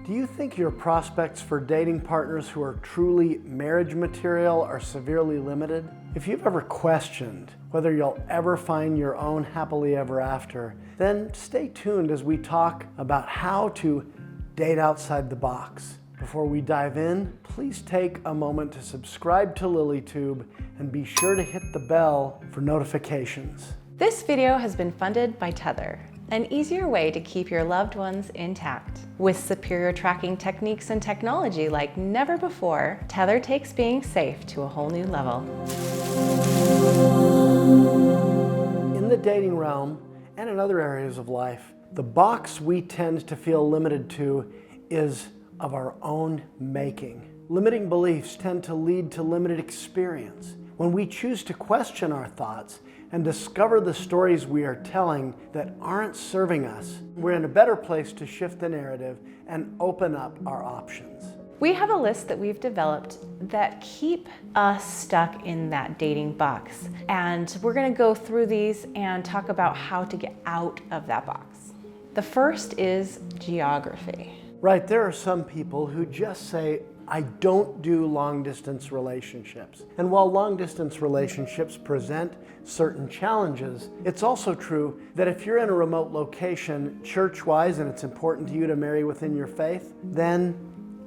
Do you think your prospects for dating partners who are truly marriage material are severely limited? If you've ever questioned whether you'll ever find your own happily ever after, then stay tuned as we talk about how to date outside the box. Before we dive in, please take a moment to subscribe to LilyTube and be sure to hit the bell for notifications. This video has been funded by Tether, an easier way to keep your loved ones intact. With superior tracking techniques and technology like never before, Tether takes being safe to a whole new level. In the dating realm and in other areas of life, the box we tend to feel limited to is of our own making. Limiting beliefs tend to lead to limited experience. When we choose to question our thoughts and discover the stories we are telling that aren't serving us, we're in a better place to shift the narrative and open up our options. We have a list that we've developed that keep us stuck in that dating box. And we're gonna go through these and talk about how to get out of that box. The first is geography. Right, there are some people who just say, I don't do long distance relationships. And while long distance relationships present certain challenges, it's also true that if you're in a remote location, church-wise, and it's important to you to marry within your faith, then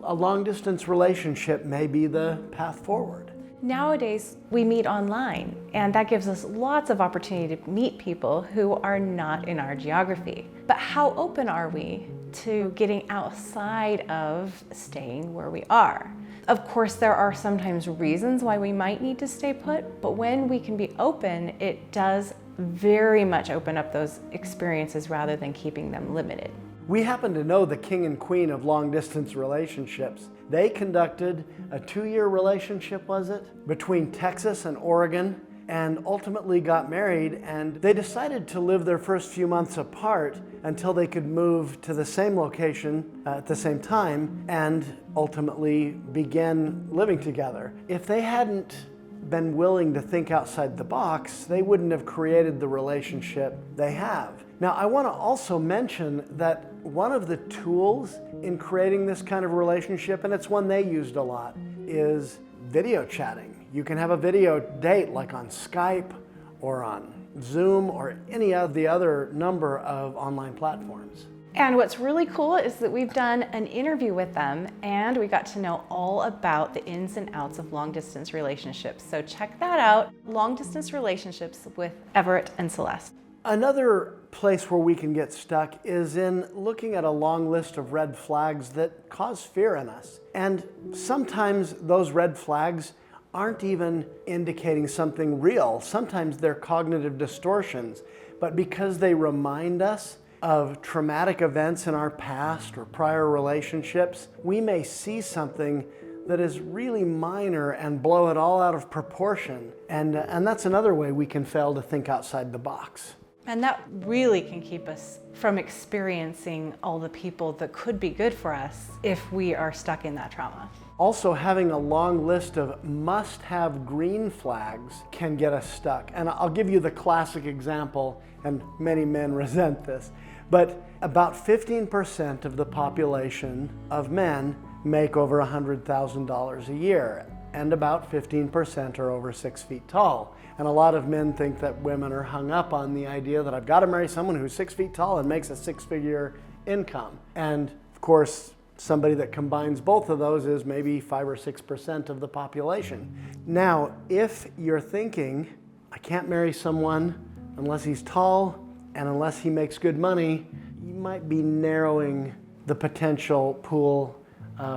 a long distance relationship may be the path forward. Nowadays, we meet online, and that gives us lots of opportunity to meet people who are not in our geography. But how open are we to getting outside of staying where we are? Of course, there are sometimes reasons why we might need to stay put, but when we can be open, it does very much open up those experiences rather than keeping them limited. We happen to know the king and queen of long distance relationships. They conducted a 2-year relationship, was it, between Texas and Oregon, and ultimately got married, and they decided to live their first few months apart until they could move to the same location at the same time and ultimately begin living together. If they hadn't been willing to think outside the box, they wouldn't have created the relationship they have. Now, I want to also mention that one of the tools in creating this kind of relationship, and it's one they used a lot, is video chatting. You can have a video date like on Skype or on Zoom or any of the other number of online platforms. And what's really cool is that we've done an interview with them and we got to know all about the ins and outs of long distance relationships. So check that out, Long Distance Relationships with Everett and Celeste. Another place where we can get stuck is in looking at a long list of red flags that cause fear in us. And sometimes those red flags aren't even indicating something real. Sometimes they're cognitive distortions, but because they remind us of traumatic events in our past or prior relationships, we may see something that is really minor and blow it all out of proportion. And that's another way we can fail to think outside the box. And that really can keep us from experiencing all the people that could be good for us if we are stuck in that trauma. Also, having a long list of must-have green flags can get us stuck. And I'll give you the classic example, and many men resent this, but about 15% of the population of men make over $100,000 a year, and about 15% are over 6 feet tall. And a lot of men think that women are hung up on the idea that I've got to marry someone who's 6 feet tall and makes a 6-figure income. And of course, somebody that combines both of those is maybe 5 or 6% of the population. Now, if you're thinking, I can't marry someone unless he's tall and unless he makes good money, you might be narrowing the potential pool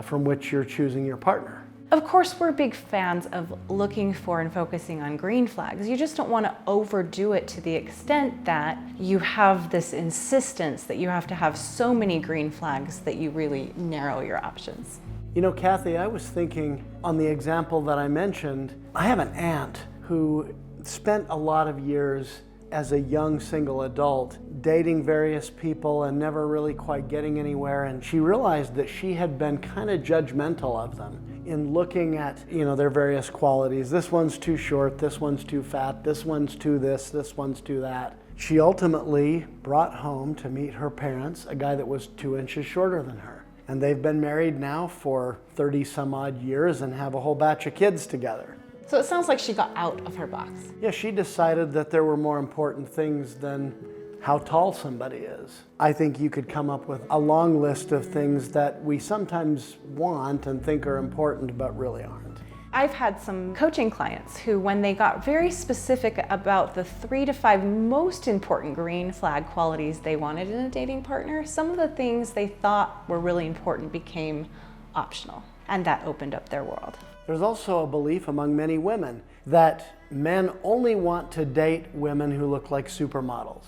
from which you're choosing your partner. Of course, we're big fans of looking for and focusing on green flags. You just don't want to overdo it to the extent that you have this insistence that you have to have so many green flags that you really narrow your options. You know, Cathy, I was thinking on the example that I mentioned, I have an aunt who spent a lot of years as a young single adult dating various people and never really quite getting anywhere, and she realized that she had been kind of judgmental of them in looking at, their various qualities. This one's too short, this one's too fat, this one's too this one's too that. She ultimately brought home to meet her parents a guy that was 2 inches shorter than her. And they've been married now for 30 some odd years and have a whole batch of kids together. So it sounds like she got out of her box. Yeah, she decided that there were more important things than how tall somebody is. I think you could come up with a long list of things that we sometimes want and think are important but really aren't. I've had some coaching clients who, when they got very specific about the 3 to 5 most important green flag qualities they wanted in a dating partner, some of the things they thought were really important became optional, and that opened up their world. There's also a belief among many women that men only want to date women who look like supermodels.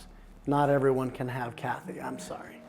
Not everyone can have Cathy, I'm sorry.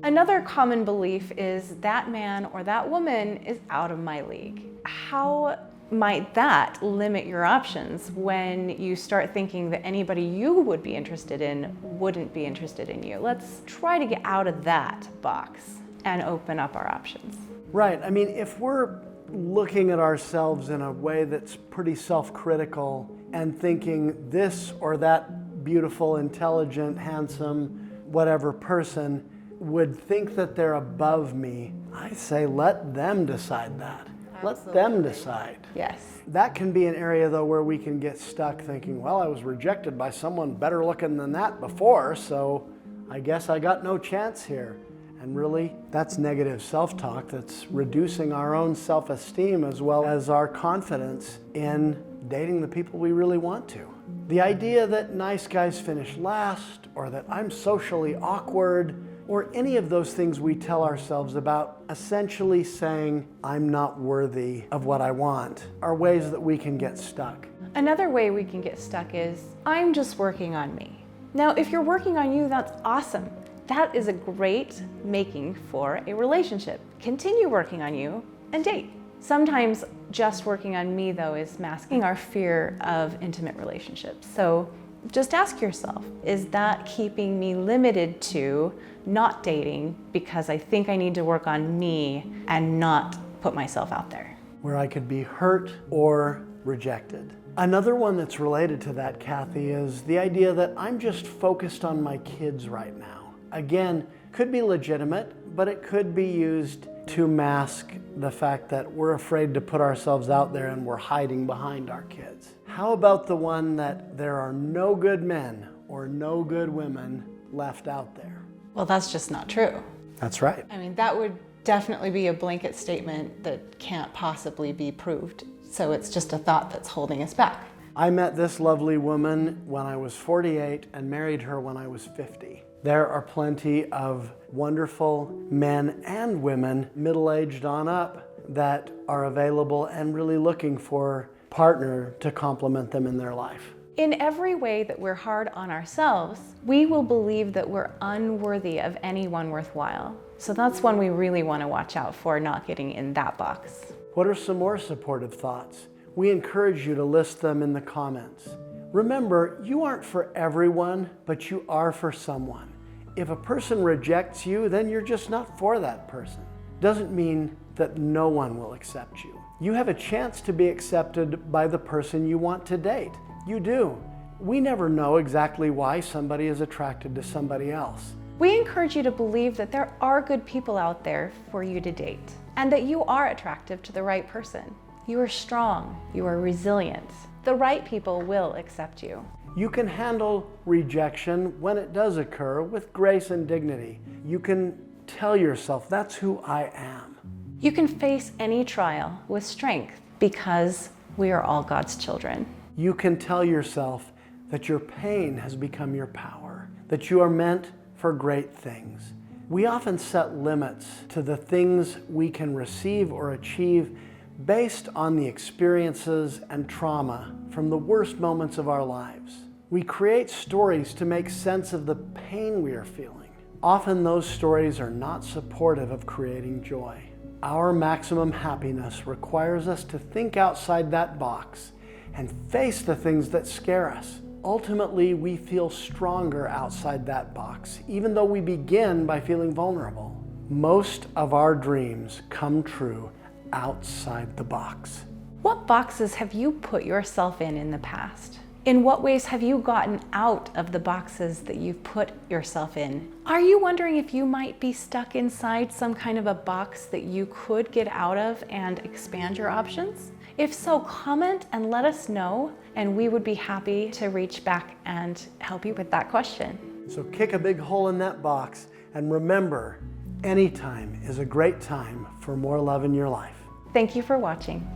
Another common belief is that man or that woman is out of my league. How might that limit your options when you start thinking that anybody you would be interested in wouldn't be interested in you? Let's try to get out of that box and open up our options. Right, I mean, if we're looking at ourselves in a way that's pretty self-critical and thinking this or that beautiful, intelligent, handsome, whatever person would think that they're above me, I say let them decide that. Let them decide. Yes. That can be an area, though, where we can get stuck thinking, well, I was rejected by someone better looking than that before, so I guess I got no chance here. And really, that's negative self-talk that's reducing our own self-esteem as well as our confidence in dating the people we really want to. The idea that nice guys finish last, or that I'm socially awkward, or any of those things we tell ourselves about essentially saying, I'm not worthy of what I want, are ways that we can get stuck. Another way we can get stuck is, I'm just working on me. Now, if you're working on you, that's awesome. That is a great making for a relationship. Continue working on you and date. Sometimes just working on me, though, is masking our fear of intimate relationships. So just ask yourself, is that keeping me limited to not dating because I think I need to work on me and not put myself out there? Where I could be hurt or rejected. Another one that's related to that, Cathy, is the idea that I'm just focused on my kids right now. Again, could be legitimate, but it could be used to mask the fact that we're afraid to put ourselves out there and we're hiding behind our kids. How about the one that there are no good men or no good women left out there? Well, that's just not true. That's right. I mean, that would definitely be a blanket statement that can't possibly be proved. So it's just a thought that's holding us back. I met this lovely woman when I was 48 and married her when I was 50. There are plenty of wonderful men and women, middle-aged on up, that are available and really looking for a partner to complement them in their life. In every way that we're hard on ourselves, we will believe that we're unworthy of anyone worthwhile. So that's one we really want to watch out for, not getting in that box. What are some more supportive thoughts? We encourage you to list them in the comments. Remember, you aren't for everyone, but you are for someone. If a person rejects you, then you're just not for that person. Doesn't mean that no one will accept you. You have a chance to be accepted by the person you want to date. You do. We never know exactly why somebody is attracted to somebody else. We encourage you to believe that there are good people out there for you to date, and that you are attractive to the right person. You are strong, you are resilient. The right people will accept you. You can handle rejection when it does occur with grace and dignity. You can tell yourself, that's who I am. You can face any trial with strength because we are all God's children. You can tell yourself that your pain has become your power, that you are meant for great things. We often set limits to the things we can receive or achieve based on the experiences and trauma from the worst moments of our lives. We create stories to make sense of the pain we are feeling. Often those stories are not supportive of creating joy. Our maximum happiness requires us to think outside that box and face the things that scare us. Ultimately, we feel stronger outside that box, even though we begin by feeling vulnerable. Most of our dreams come true outside the box. What boxes have you put yourself in the past? In what ways have you gotten out of the boxes that you've put yourself in? Are you wondering if you might be stuck inside some kind of a box that you could get out of and expand your options? If so, comment and let us know, and we would be happy to reach back and help you with that question. So kick a big hole in that box, and remember, anytime is a great time for more love in your life. Thank you for watching.